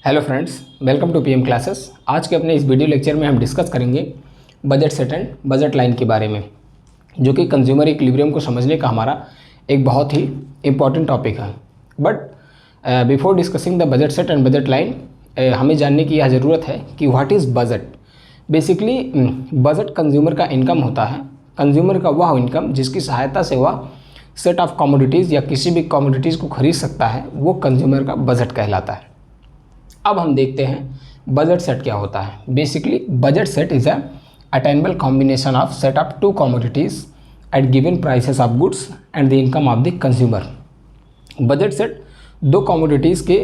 Hello friends, welcome to PM classes. आज के अपने इस वीडियो लेक्चर में हम डिस्कस करेंगे budget set and budget line के बारे में, जो कि कंज्यूमर इक्विलिब्रियम को समझने का हमारा एक बहुत ही इम्पॉर्टेंट टॉपिक है। But before discussing the budget set and budget line, हमें जानने की यह ज़रूरत है कि what is budget. Basically budget consumer का इनकम होता है। कंज्यूमर का वह इनकम जिसकी सहायता से वह सेट ऑफ कमोडिटीज़ या किसी भी कमोडिटीज़ को खरीद सकता है, वो कंज्यूमर का बजट कहलाता है। अब हम देखते हैं बजट सेट क्या होता है। Basically budget set is a attainable combination of set of two commodities at given prices of goods and the income of the consumer. Budget set दो कमोडिटीज़ के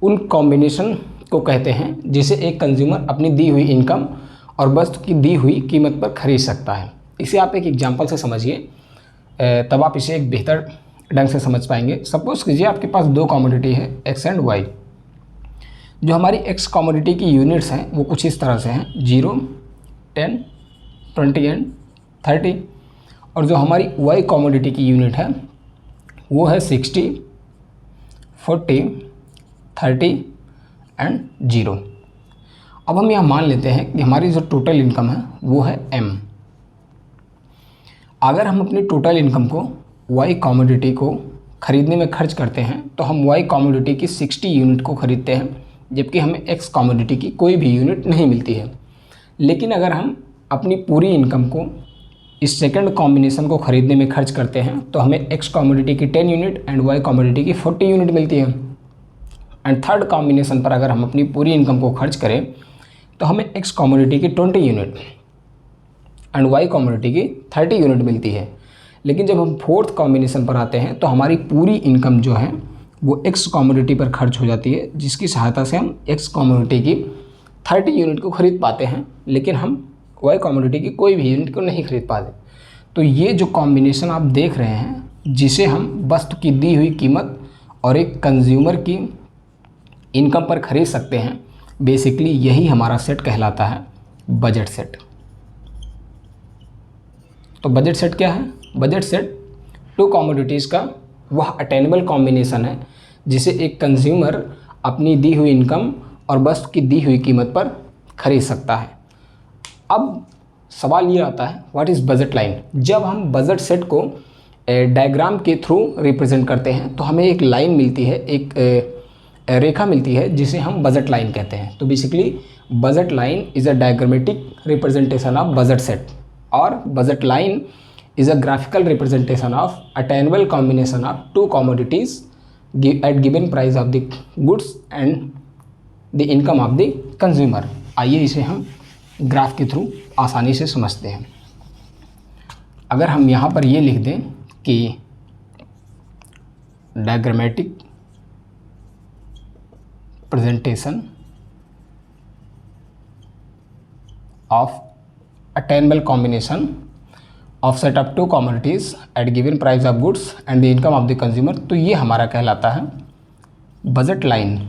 उन कॉम्बिनेशन को कहते हैं जिसे एक कंज्यूमर अपनी दी हुई इनकम और वस्तु की दी हुई कीमत पर खरीद सकता है। इसे आप एक एग्जांपल से समझिए, तब आप इसे एक बेहतर ढंग से समझ पाएंगे। सपोज़ कीजिए आपके पास दो कमोडिटी है एक्स एंड वाई। जो हमारी एक्स कमोडिटी की यूनिट्स हैं वो कुछ इस तरह से हैं 0, 10, 20 एंड 30। और जो हमारी वाई कमोडिटी की यूनिट है वो है 60, 40, 30 एंड 0। अब हम यह मान लेते हैं कि हमारी जो टोटल इनकम है वो है m। अगर हम अपनी टोटल इनकम को वाई कमोडिटी को ख़रीदने में खर्च करते हैं तो हम वाई कमोडिटी की 60 यूनिट को ख़रीदते हैं, जबकि हमें एक्स कमोडिटी की कोई भी यूनिट नहीं मिलती है। लेकिन अगर हम अपनी पूरी इनकम को इस सेकंड कॉम्बिनेशन को ख़रीदने में खर्च करते हैं तो हमें एक्स कमोडिटी की 10 यूनिट एंड वाई कमोडिटी की 40 यूनिट मिलती है। एंड थर्ड कॉम्बिनेशन पर अगर हम अपनी पूरी इनकम को खर्च करें तो हमें एक्स कमोडिटी की 20 यूनिट एंड वाई कमोडिटी की 30 यूनिट मिलती है। लेकिन जब हम फोर्थ कॉम्बिनेशन पर आते हैं तो हमारी पूरी इनकम जो है वो एक्स कमोडिटी पर खर्च हो जाती है, जिसकी सहायता से हम एक्स कमोडिटी की 30 यूनिट को ख़रीद पाते हैं, लेकिन हम वाई कमोडिटी की कोई भी यूनिट को नहीं खरीद पाते। तो ये जो कॉम्बिनेशन आप देख रहे हैं, जिसे हम वस्तु की दी हुई कीमत और एक कंज्यूमर की इनकम पर खरीद सकते हैं, बेसिकली यही हमारा सेट कहलाता है बजट सेट। तो बजट सेट क्या है? बजट सेट टू कमोडिटीज़ का वह अटेनेबल कॉम्बिनेशन है जिसे एक कंज्यूमर अपनी दी हुई इनकम और वस्तु की दी हुई कीमत पर खरीद सकता है। अब सवाल ये आता है व्हाट इज़ बजट लाइन। जब हम बजट सेट को डायग्राम के थ्रू रिप्रेजेंट करते हैं तो हमें एक लाइन मिलती है, एक रेखा मिलती है जिसे हम बजट लाइन कहते हैं। तो basically budget line is a diagrammatic representation of budget set, और budget line is a graphical representation of attainable combination of two commodities at given price of the goods and the income of the consumer। आइए इसे हम graph के through आसानी से समझते हैं। अगर हम यहाँ पर ये लिख दें कि diagrammatic presentation of attainable combination of set of two commodities at given price of goods and the income of the consumer, तो ये हमारा कहलाता है बजट लाइन।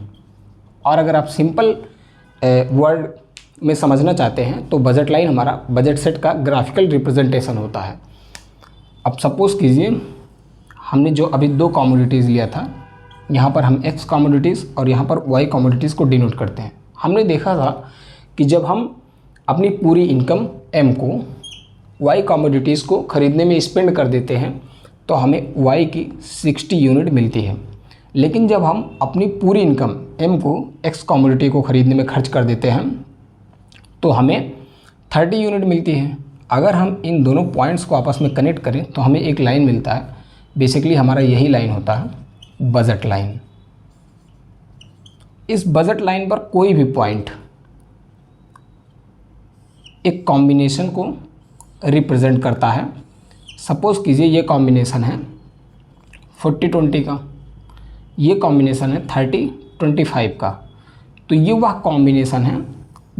और अगर आप सिंपल वर्ड में समझना चाहते हैं तो बजट लाइन हमारा बजट सेट का ग्राफिकल रिप्रेजेंटेशन होता है। अब सपोज़ कीजिए हमने जो अभी दो कमोडिटीज़ लिया था, यहाँ पर हम एक्स कमोडिटीज़ और यहाँ पर वाई कमोडिटीज़ को डिनोट करते हैं। हमने देखा था कि जब हम अपनी पूरी इनकम एम को वाई कमोडिटीज़ को ख़रीदने में स्पेंड कर देते हैं तो हमें वाई की 60 यूनिट मिलती है। लेकिन जब हम अपनी पूरी इनकम एम को एक्स कमोडिटी को ख़रीदने में खर्च कर देते हैं तो हमें 30 यूनिट मिलती है। अगर हम इन दोनों पॉइंट्स को आपस में कनेक्ट करें तो हमें एक लाइन मिलता है। बेसिकली हमारा यही लाइन होता है बजट लाइन। इस बजट लाइन पर कोई भी पॉइंट एक कॉम्बिनेशन को रिप्रेजेंट करता है। सपोज़ कीजिए ये कॉम्बिनेशन है 40-20 का, ये कॉम्बिनेशन है 30-25 का। तो ये वह कॉम्बिनेशन है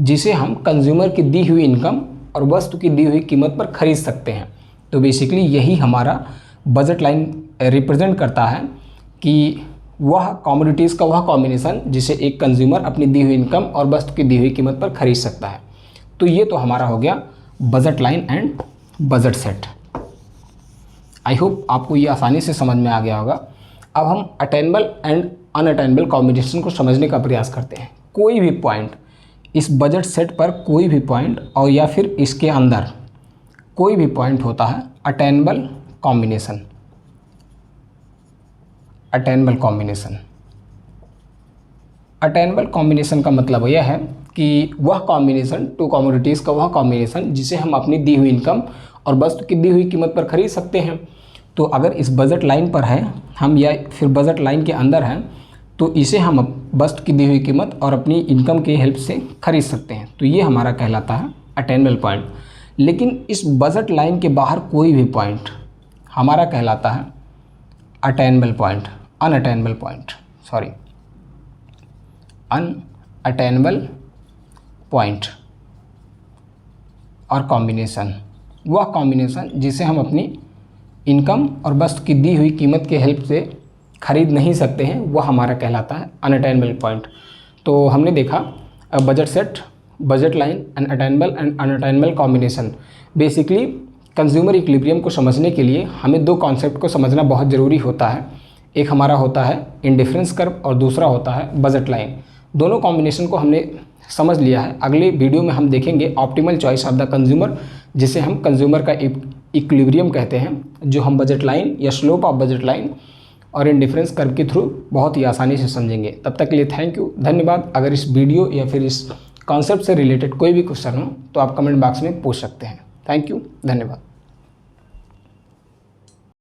जिसे हम कंज्यूमर की दी हुई इनकम और वस्तु की दी हुई कीमत पर खरीद सकते हैं। तो बेसिकली यही हमारा बजट लाइन रिप्रेजेंट करता है कि वह कमोडिटीज़ का वह कॉम्बिनेशन जिसे एक कंज्यूमर अपनी दी हुई इनकम और वस्तु की दी हुई कीमत पर खरीद सकता है। तो ये तो हमारा हो गया budget line and budget set. I hope आपको ये आसानी से समझ में आ गया होगा। अब हम अटेनेबल एंड अनअटेनेबल कॉम्बिनेशन को समझने का प्रयास करते हैं। कोई भी पॉइंट इस बजट सेट पर, कोई भी पॉइंट और या फिर इसके अंदर कोई भी पॉइंट होता है attainable combination. Attainable combination, attainable combination का मतलब यह है कि वह कॉम्बिनेशन, टू कमोडिटीज़ का वह कॉम्बिनेशन जिसे हम अपनी दी हुई इनकम और वस्तु की दी हुई कीमत पर खरीद सकते हैं। तो अगर इस बजट लाइन पर है हम या फिर बजट लाइन के अंदर हैं तो इसे हम वस्तु की दी हुई कीमत और अपनी इनकम के हेल्प से खरीद सकते हैं। तो ये हमारा कहलाता है अटेनेबल पॉइंट। लेकिन इस बजट लाइन के बाहर कोई भी पॉइंट हमारा कहलाता है attainable point, unattainable point, sorry, unattainable point और कॉम्बिनेशन, वह कॉम्बिनेशन जिसे हम अपनी इनकम और वस्तु की दी हुई कीमत के हेल्प से खरीद नहीं सकते हैं, वह हमारा कहलाता है अनअटेनेबल पॉइंट। तो हमने देखा budget set, budget line, unattainable and unattainable combination. Basically consumer equilibrium को समझने के लिए हमें दो कॉन्सेप्ट को समझना बहुत ज़रूरी होता है। एक हमारा होता है इंडिफरेंस कर्व और दूसरा होता है बजट लाइन। दोनों कॉम्बिनेशन को हमने समझ लिया है। अगले वीडियो में हम देखेंगे optimal choice of the consumer, जिसे हम कंज्यूमर का इक्विलिब्रियम कहते हैं, जो हम बजट लाइन या स्लोप ऑफ बजट लाइन और इंडिफरेंस कर्व के थ्रू बहुत ही आसानी से समझेंगे। तब तक के लिए थैंक यू, धन्यवाद। अगर इस वीडियो या फिर इस कॉन्सेप्ट से रिलेटेड कोई भी क्वेश्चन हो तो आप कमेंट बॉक्स में पूछ सकते हैं। थैंक यू, धन्यवाद।